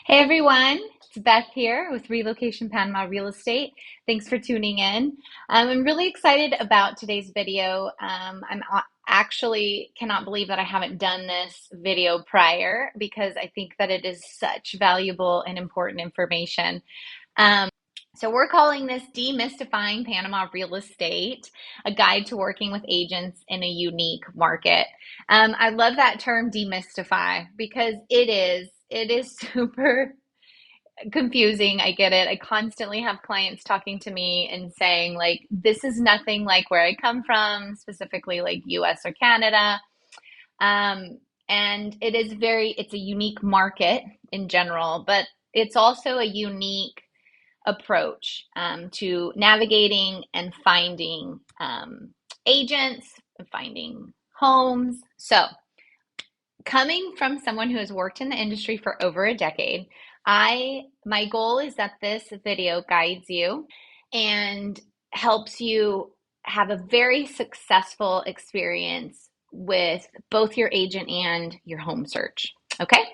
Hey everyone, it's Beth here with Relocation Panama Real Estate. Thanks for tuning in. I'm really excited about today's video. Actually cannot believe that I haven't done this video prior because I think that it is such valuable and important information. Um, so we're calling this Demystifying Panama Real Estate, a guide to working with agents in a unique market. I love that term demystify because it is super confusing. I get it. I constantly have clients talking to me and saying, like, this is nothing like where I come from, specifically like US or Canada. Um, and it's a unique market in general, but it's also a unique approach to navigating and finding agents, and finding homes. So, coming from someone who has worked in the industry for over a decade, my goal is that this video guides you and helps you have a very successful experience with both your agent and your home search. Okay?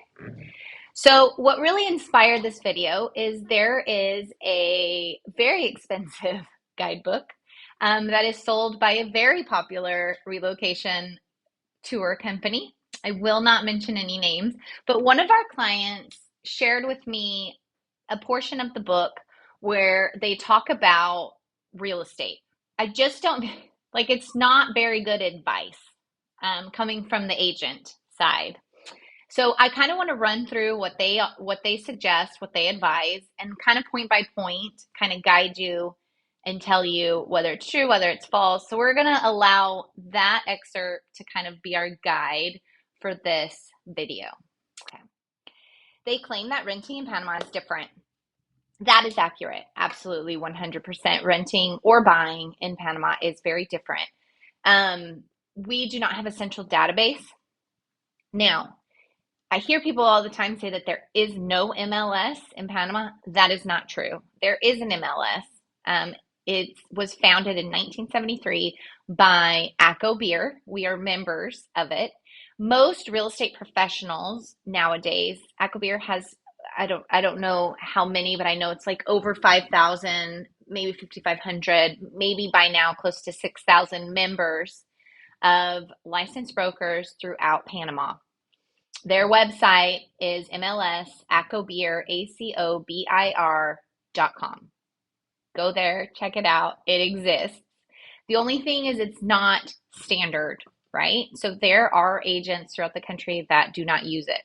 So, what really inspired this video is there is a very expensive guidebook that is sold by a very popular relocation tour company. I will not mention any names, but one of our clients shared with me a portion of the book where they talk about real estate. I just don't like it's not very good advice coming from the agent side. So I kind of want to run through what they suggest, what they advise, and kind of point by point, kind of guide you and tell you whether it's true, whether it's false. So we're going to allow that excerpt to kind of be our guide for this video. Okay. They claim that renting in Panama is different. That is accurate. Absolutely 100%. Renting or buying in Panama is very different. We do not have a central database. Now, I hear people all the time say that there is no MLS in Panama. That is not true. There is an MLS. It was founded in 1973 by ACO Beer. We are members of it. Most real estate professionals nowadays, ACO Beer has, I don't know how many, but I know it's like over 5,000, maybe 5,500, maybe by now close to 6,000 members of licensed brokers throughout Panama. Their website is mlsacobir.com. Go there, check it out. It exists. The only thing is it's not standard, right? So there are agents throughout the country that do not use it.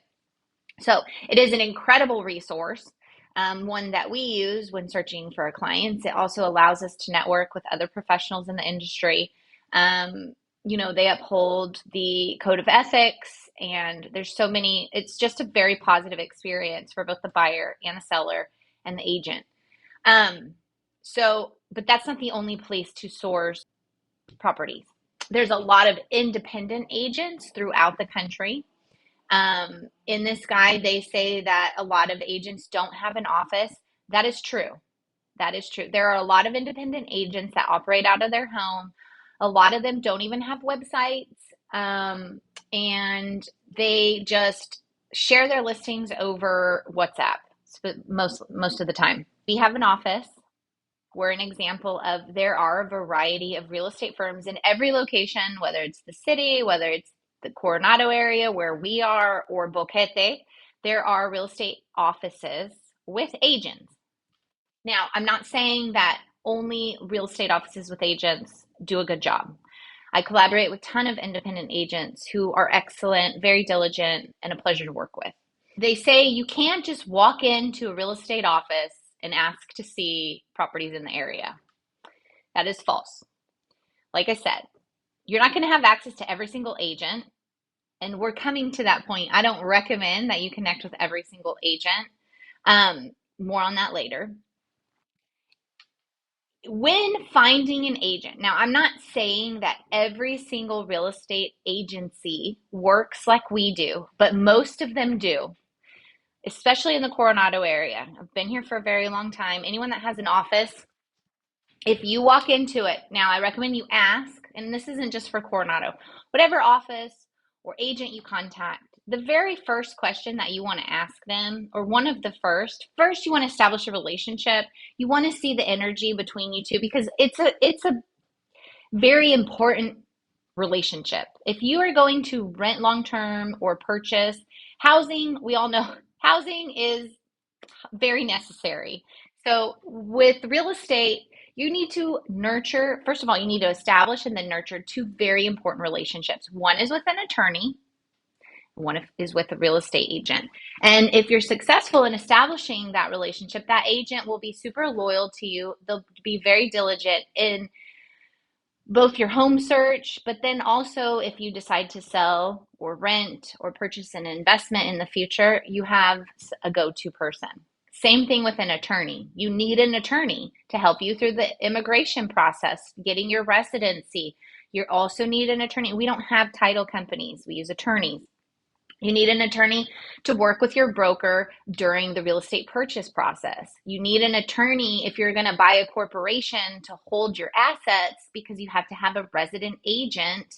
So it is an incredible resource, one that we use when searching for our clients. It also allows us to network with other professionals in the industry. They uphold the code of ethics, and there's so many. It's just a very positive experience for both the buyer and the seller and the agent. But that's not the only place to source properties. There's a lot of independent agents throughout the country. In this guide, they say that a lot of agents don't have an office. That is true. That is true. There are a lot of independent agents that operate out of their home. A lot of them don't even have websites, and they just share their listings over WhatsApp most of the time. We have an office. We're an example of there are a variety of real estate firms in every location, whether it's the city, whether it's the Coronado area where we are, or Boquete. There are real estate offices with agents. Now, I'm not saying that only real estate offices with agents do a good job. I collaborate with a ton of independent agents who are excellent, very diligent, and a pleasure to work with. They say you can't just walk into a real estate office and ask to see properties in the area. That is false. Like I said, you're not going to have access to every single agent, and we're coming to that point. I don't recommend that you connect with every single agent. More on that later. When finding an agent, now I'm not saying that every single real estate agency works like we do, but most of them do, especially in the Coronado area. I've been here for a very long time. Anyone that has an office, if you walk into it, now I recommend you ask, and this isn't just for Coronado, whatever office or agent you contact, the very first question that you want to ask them, or one of the first you want to establish a relationship. You want to see the energy between you two because it's a very important relationship. If you are going to rent long term or purchase housing, we all know housing is very necessary. So with real estate, you need to nurture, first of all, you need to establish and then nurture two very important relationships. One is with an attorney, one is with a real estate agent. And if you're successful in establishing that relationship, that agent will be super loyal to you. They'll be very diligent in both your home search, but then also if you decide to sell or rent or purchase an investment in the future, you have a go-to person. Same thing with an attorney. You need an attorney to help you through the immigration process, getting your residency. You also need an attorney. We don't have title companies. We use attorneys. You need an attorney to work with your broker during the real estate purchase process. You need an attorney if you're going to buy a corporation to hold your assets because you have to have a resident agent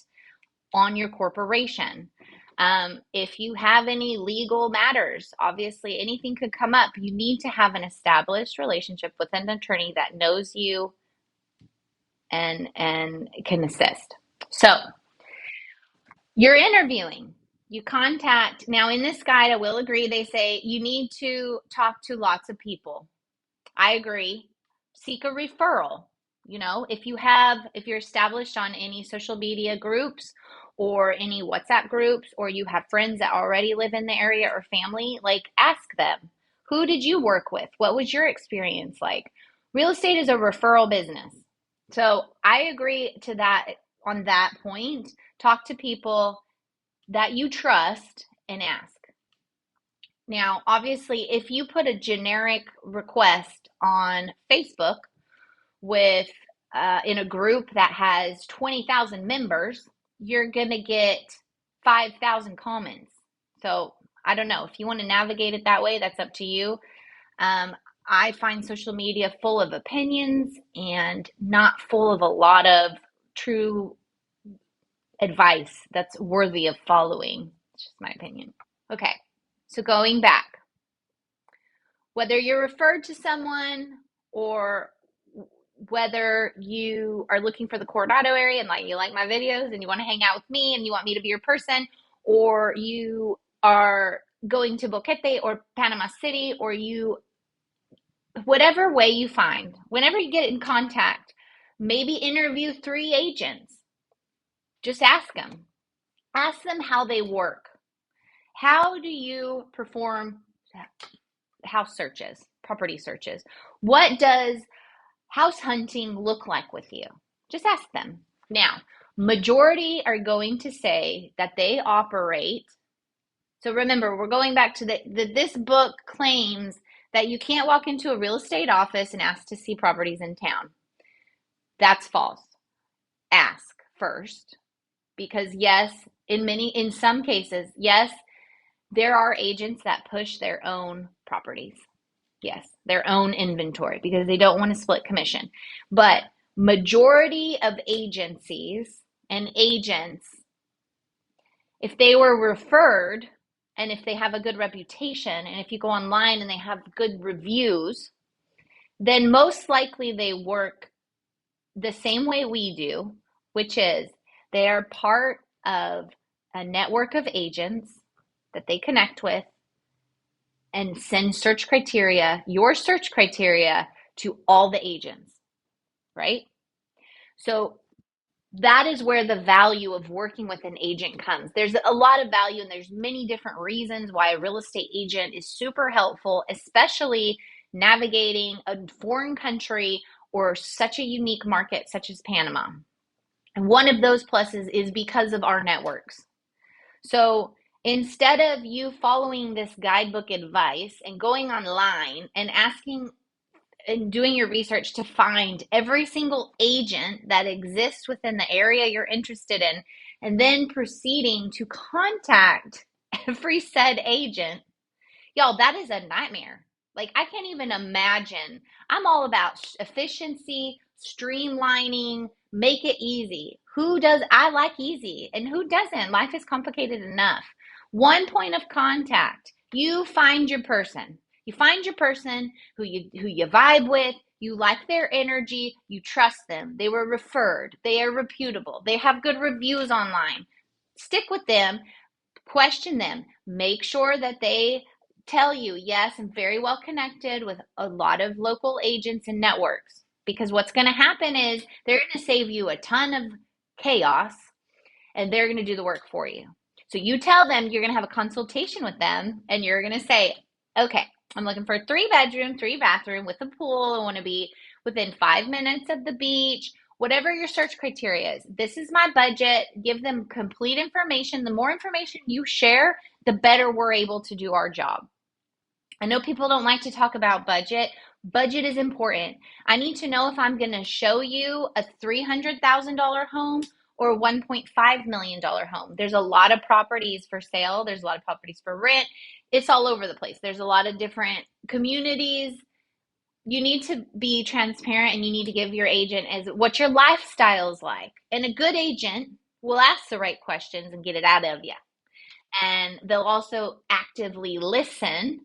on your corporation. If you have any legal matters, obviously anything could come up. You need to have an established relationship with an attorney that knows you and can assist. So you're interviewing. You contact, now in this guide, I will agree, they say you need to talk to lots of people. I agree. Seek a referral. You know, if you're established on any social media groups or any WhatsApp groups, or you have friends that already live in the area or family, like ask them, who did you work with? What was your experience like? Real estate is a referral business. So I agree to that on that point. Talk to people that you trust and ask. Now, obviously, if you put a generic request on Facebook with in a group that has 20,000 members, you're going to get 5,000 comments. So I don't know. If you want to navigate it that way, that's up to you. I find social media full of opinions and not full of a lot of true advice that's worthy of following. It's just my opinion. Okay, so going back, whether you're referred to someone or whether you are looking for the Coronado area and like you like my videos and you want to hang out with me and you want me to be your person, or you are going to Boquete or Panama City, or whatever way you find, whenever you get in contact, maybe interview 3 agents. Just ask them. Ask them how they work. How do you perform house searches, property searches? What does house hunting look like with you? Just ask them. Now, majority are going to say that they operate. So remember, we're going back to this book claims that you can't walk into a real estate office and ask to see properties in town. That's false. Ask first. Because yes, in some cases, yes, there are agents that push their own properties. Yes, their own inventory because they don't want to split commission. But majority of agencies and agents, if they were referred and if they have a good reputation and if you go online and they have good reviews, then most likely they work the same way we do, which is they are part of a network of agents that they connect with and send your search criteria to all the agents, right? So that is where the value of working with an agent comes. There's a lot of value and there's many different reasons why a real estate agent is super helpful, especially navigating a foreign country or such a unique market such as Panama. And one of those pluses is because of our networks. So instead of you following this guidebook advice and going online and asking and doing your research to find every single agent that exists within the area you're interested in, and then proceeding to contact every said agent, y'all, that is a nightmare. Like, I can't even imagine. I'm all about efficiency, streamlining, make it easy. I like easy, and who doesn't? Life is complicated enough. One point of contact. You find your person. You find your person who you vibe with, you like their energy, you trust them. They were referred. They are reputable. They have good reviews online. Stick with them, question them. Make sure that they tell you, yes, I'm very well connected with a lot of local agents and networks. Because what's going to happen is they're going to save you a ton of chaos and they're going to do the work for you. So you tell them you're going to have a consultation with them and you're going to say, okay, I'm looking for a 3-bedroom, 3-bathroom with a pool. I want to be within 5 minutes of the beach, whatever your search criteria is. This is my budget. Give them complete information. The more information you share, the better we're able to do our job. I know people don't like to talk about budget. Budget is important. I need to know if I'm going to show you a $300,000 home or a $1.5 million home. There's a lot of properties for sale. There's a lot of properties for rent. It's all over the place. There's a lot of different communities. You need to be transparent and you need to give your agent as what your lifestyle is like. And a good agent will ask the right questions and get it out of you. And they'll also actively listen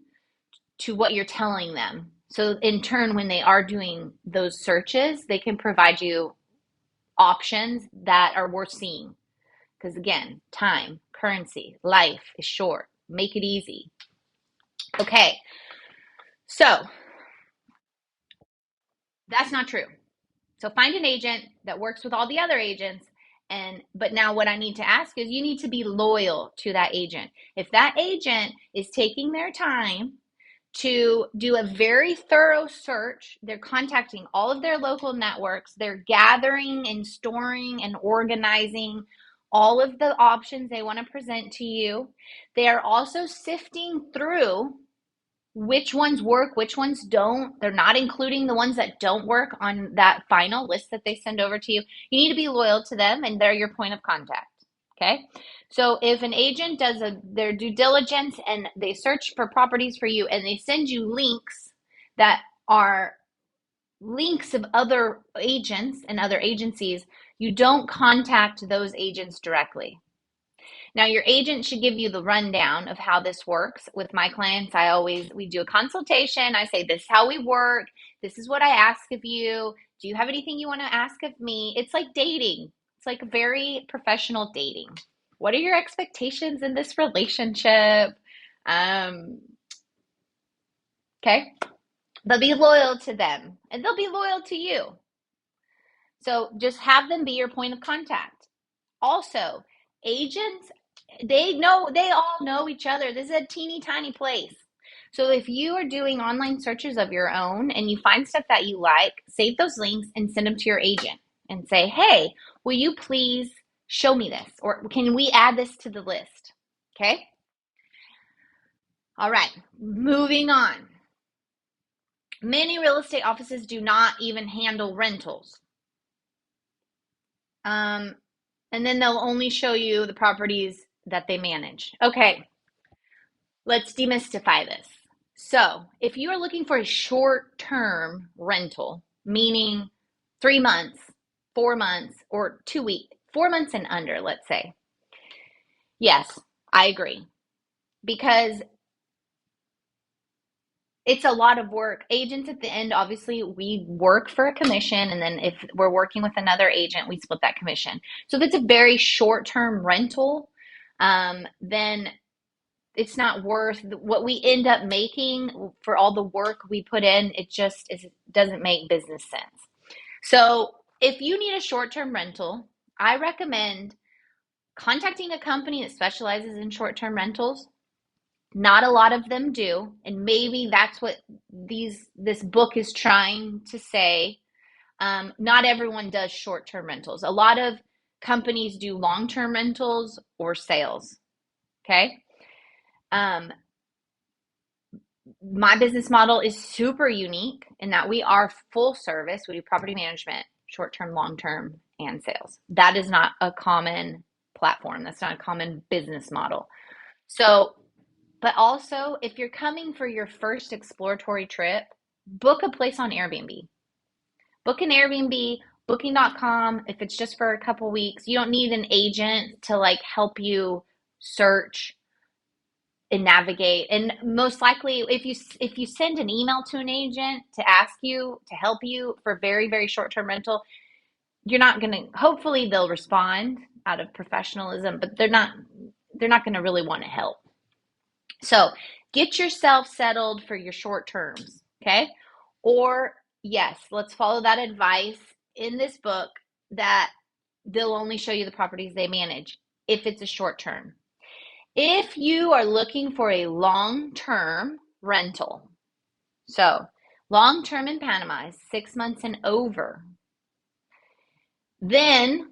to what you're telling them. So in turn, when they are doing those searches, they can provide you options that are worth seeing. Because again, time, currency, life is short. Make it easy. Okay, so that's not true. So find an agent that works with all the other agents. But now what I need to ask is you need to be loyal to that agent. If that agent is taking their time to do a very thorough search, they're contacting all of their local networks, they're gathering and storing and organizing all of the options they want to present to you. They are also sifting through which ones work, which ones don't. They're not including the ones that don't work on that final list that they send over to you. You need to be loyal to them, and they're your point of contact. Okay. So if an agent does their due diligence and they search for properties for you and they send you links that are links of other agents and other agencies, you don't contact those agents directly. Now, your agent should give you the rundown of how this works. With my clients, we do a consultation. I say, this is how we work. This is what I ask of you. Do you have anything you want to ask of me? It's like dating. It's like very professional dating. What are your expectations in this relationship? Okay. They'll be loyal to them and they'll be loyal to you. So just have them be your point of contact. Also, agents, they all know each other. This is a teeny tiny place. So if you are doing online searches of your own and you find stuff that you like, save those links and send them to your agent and say, hey, will you please show me this? Or can we add this to the list? Okay. All right. Moving on. Many real estate offices do not even handle rentals. And then they'll only show you the properties that they manage. Okay, let's demystify this. So if you are looking for a short-term rental, meaning 3 months, 4 months, or 2 weeks, 4 months and under, let's say. Yes, I agree. Because it's a lot of work. Agents at the end, obviously, we work for a commission, and then if we're working with another agent, we split that commission. So if it's a very short-term rental, then it's not worth what we end up making for all the work we put in. It just doesn't make business sense. So if you need a short-term rental, I recommend contacting a company that specializes in short-term rentals. Not a lot of them do, and maybe that's what this book is trying to say. Not everyone does short-term rentals. A lot of companies do long-term rentals or sales. Okay. My business model is super unique in that we are full service. We do property management, short-term, long-term, and sales. That is not a common platform. That's not a common business model. So, but also, if you're coming for your first exploratory trip, book a place on Airbnb. Book an Airbnb, booking.com. If it's just for a couple weeks, you don't need an agent to like help you search. and navigate. And most likely, if you send an email to an agent to ask you to help you for very, very short-term rental, you're not going to, hopefully they'll respond out of professionalism, but they're not going to really want to help. So get yourself settled for your short terms, okay? Or yes, let's follow that advice in this book that they'll only show you the properties they manage if it's a short term. If you are looking for a long-term rental, so long-term in Panama is 6 months and over, then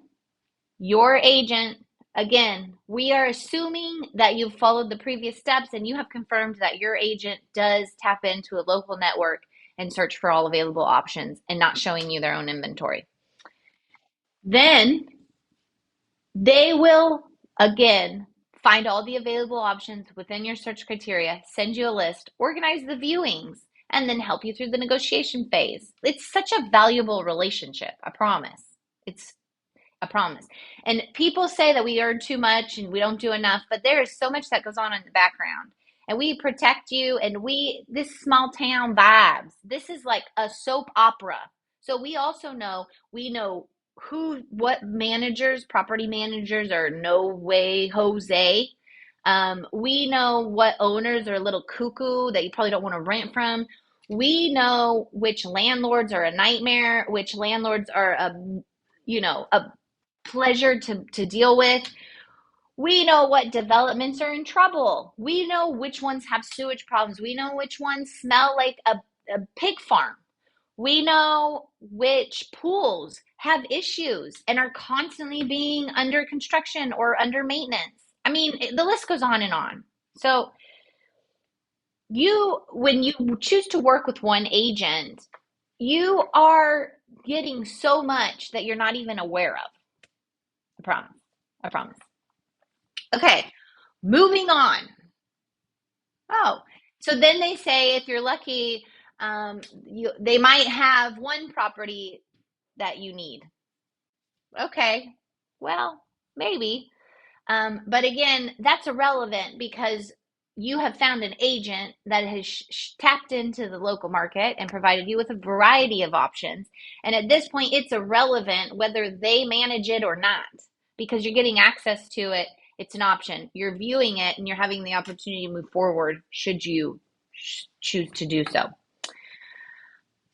your agent, again, we are assuming that you've followed the previous steps and you have confirmed that your agent does tap into a local network and search for all available options and not showing you their own inventory. Then they will, again, find all the available options within your search criteria, send you a list, organize the viewings, and then help you through the negotiation phase. It's such a valuable relationship, I promise. It's I promise. And people say that we earn too much and we don't do enough, but there is so much that goes on in the background. And we protect you, and this small town vibes. This is like a soap opera. So we know what managers, property managers are no way Jose. We know what owners are a little cuckoo that you probably don't want to rent from. We know which landlords are a nightmare, which landlords are a pleasure to deal with. We know what developments are in trouble. We know which ones have sewage problems. We know which ones smell like a pig farm. We know which pools have issues and are constantly being under construction or under maintenance. I mean, the list goes on and on. So when you choose to work with one agent, you are getting so much that you're not even aware of. I promise. I promise. Okay, moving on. Oh, so then they say if you're lucky, they might have one property that you need. Okay, well, maybe. But again, that's irrelevant because you have found an agent that has tapped into the local market and provided you with a variety of options. And at this point, it's irrelevant whether they manage it or not because you're getting access to it. It's an option. You're viewing it and you're having the opportunity to move forward should you choose to do so.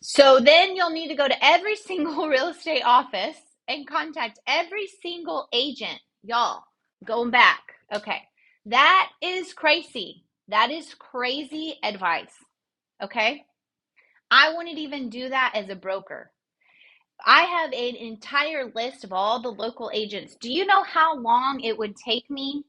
So then you'll need to go to every single real estate office and contact every single agent. Y'all, going back. Okay. That is crazy. That is crazy advice. Okay. I wouldn't even do that as a broker. I have an entire list of all the local agents. Do you know how long it would take me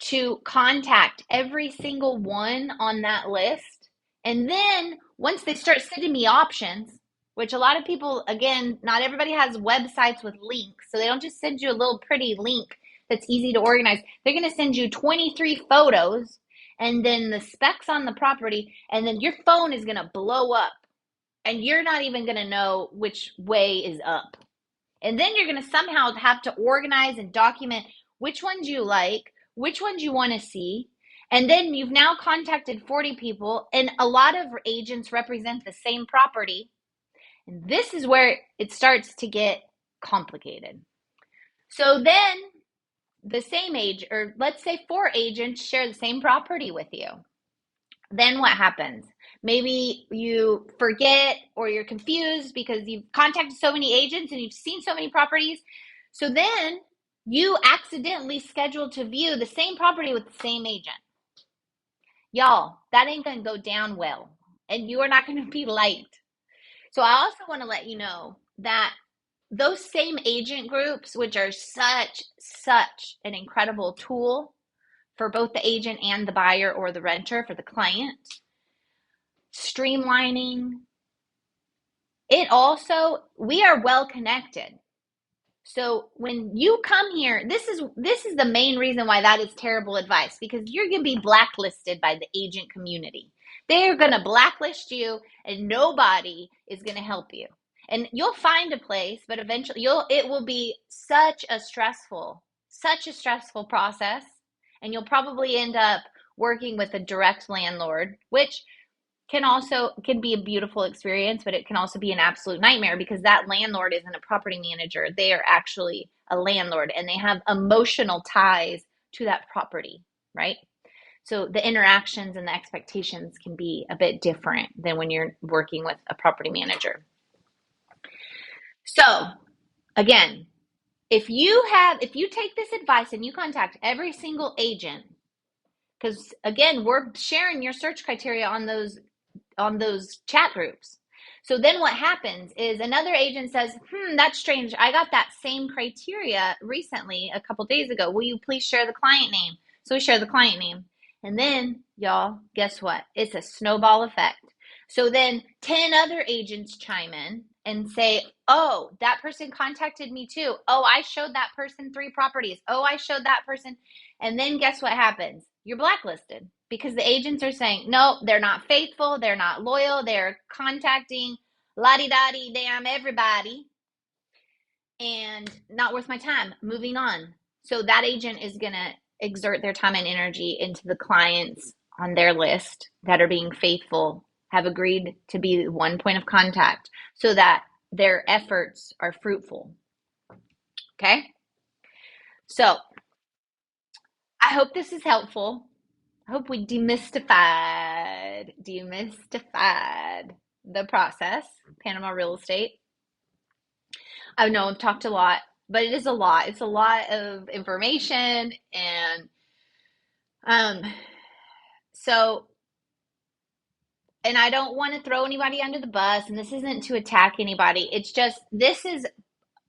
to contact every single one on that list? And then once they start sending me options, which a lot of people, again, not everybody has websites with links, so they don't just send you a little pretty link that's easy to organize. They're going to send you 23 photos and then the specs on the property, and then your phone is going to blow up and you're not even going to know which way is up. And then you're going to somehow have to organize and document which ones you like, which ones you want to see. And then you've now contacted 40 people, and a lot of agents represent the same property. And this is where it starts to get complicated. So then the same age, or let's say 4 agents share the same property with you. Then what happens? Maybe you forget or you're confused because you've contacted so many agents and you've seen so many properties. So then you accidentally scheduled to view the same property with the same agent. Y'all, that ain't going to go down well, and you are not going to be liked. So I also want to let you know that those same agent groups, which are such an incredible tool for both the agent and the buyer or the renter, for the client, streamlining it. Also, we are well connected. So when you come here, this is the main reason why that is terrible advice, because you're going to be blacklisted by the agent community. They're going to blacklist you and nobody is going to help you. And you'll find a place, but eventually it will be such a stressful process, and you'll probably end up working with a direct landlord, which can be a beautiful experience, but it can also be an absolute nightmare because that landlord isn't a property manager. They are actually a landlord and they have emotional ties to that property, right? So the interactions and the expectations can be a bit different than when you're working with a property manager. So again, if you take this advice and you contact every single agent, because again, we're sharing your search criteria on those chat groups. So then what happens is another agent says, that's strange. I got that same criteria recently, a couple days ago. Will you please share the client name? So we share the client name. And then, y'all, guess what? It's a snowball effect. So then 10 other agents chime in and say, oh, that person contacted me too. Oh, I showed that person 3 properties. Oh, I showed that person. And then guess what happens? You're blacklisted because the agents are saying, no, they're not faithful. They're not loyal. They're contacting la-di-da-di damn everybody and not worth my time. Moving on. So that agent is going to exert their time and energy into the clients on their list that are being faithful, have agreed to be one point of contact so that their efforts are fruitful. Okay? So I hope this is helpful. I hope we demystified the process, Panama real estate. I know I've talked a lot, but it is a lot. It's a lot of information, and um, so, and I don't want to throw anybody under the bus, and this isn't to attack anybody. It's just this is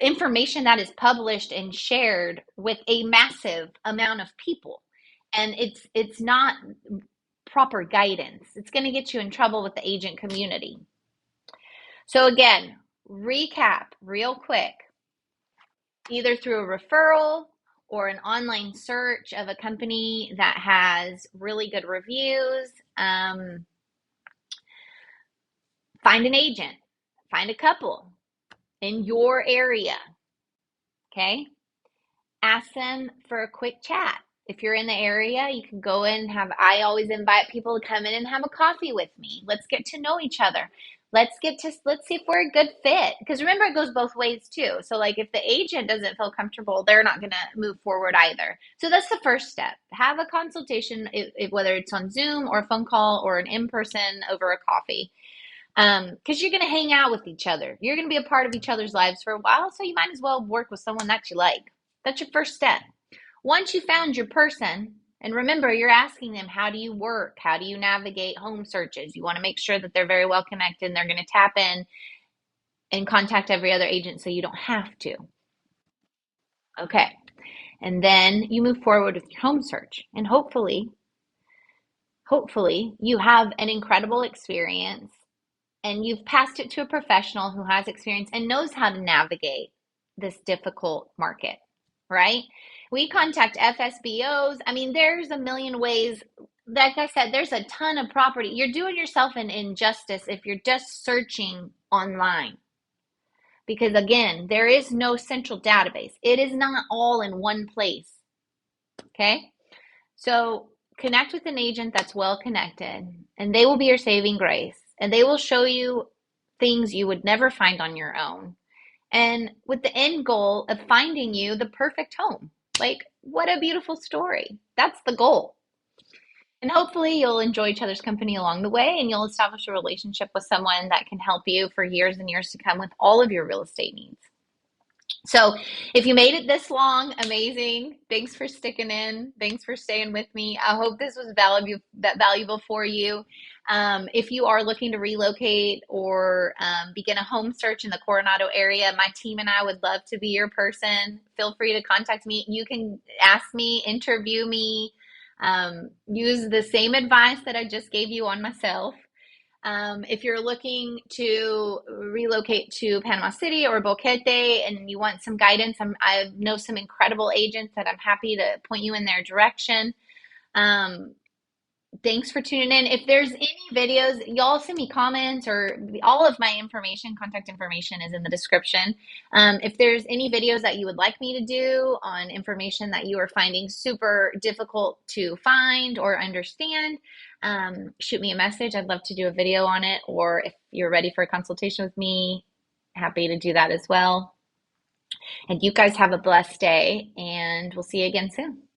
information that is published and shared with a massive amount of people, and it's not proper guidance. It's going to get you in trouble with the agent community. So again, recap real quick, either through a referral or an online search of a company that has really good reviews. Find an agent, find a couple in your area, okay? Ask them for a quick chat. If you're in the area, you can go in and I always invite people to come in and have a coffee with me. Let's get to know each other. Let's see if we're a good fit. Because remember, it goes both ways too. So like if the agent doesn't feel comfortable, they're not going to move forward either. So that's the first step. Have a consultation, whether it's on Zoom or a phone call or an in-person over a coffee. Because you're going to hang out with each other. You're going to be a part of each other's lives for a while. So you might as well work with someone that you like. That's your first step. Once you found your person, and remember, you're asking them, how do you work? How do you navigate home searches? You want to make sure that they're very well connected and they're going to tap in and contact every other agent so you don't have to. Okay. And then you move forward with your home search. And hopefully you have an incredible experience and you've passed it to a professional who has experience and knows how to navigate this difficult market, right? We contact FSBOs. I mean, there's a million ways. Like I said, there's a ton of property. You're doing yourself an injustice if you're just searching online. Because again, there is no central database. It is not all in one place. Okay? So connect with an agent that's well connected, and they will be your saving grace. And they will show you things you would never find on your own. And with the end goal of finding you the perfect home. Like, what a beautiful story. That's the goal. And hopefully you'll enjoy each other's company along the way and you'll establish a relationship with someone that can help you for years and years to come with all of your real estate needs. So if you made it this long, amazing. Thanks for sticking in. Thanks for staying with me. I hope this was valuable for you. If you are looking to relocate or begin a home search in the Coronado area, my team and I would love to be your person. Feel free to contact me. You can ask me, interview me, use the same advice that I just gave you on myself. If you're looking to relocate to Panama City or Boquete and you want some guidance, I know some incredible agents that I'm happy to point you in their direction. Thanks for tuning in. If there's any videos, y'all send me comments, or all of my information, contact information is in the description. If there's any videos that you would like me to do on information that you are finding super difficult to find or understand, shoot me a message. I'd love to do a video on it. Or if you're ready for a consultation with me, happy to do that as well. And you guys have a blessed day, and we'll see you again soon.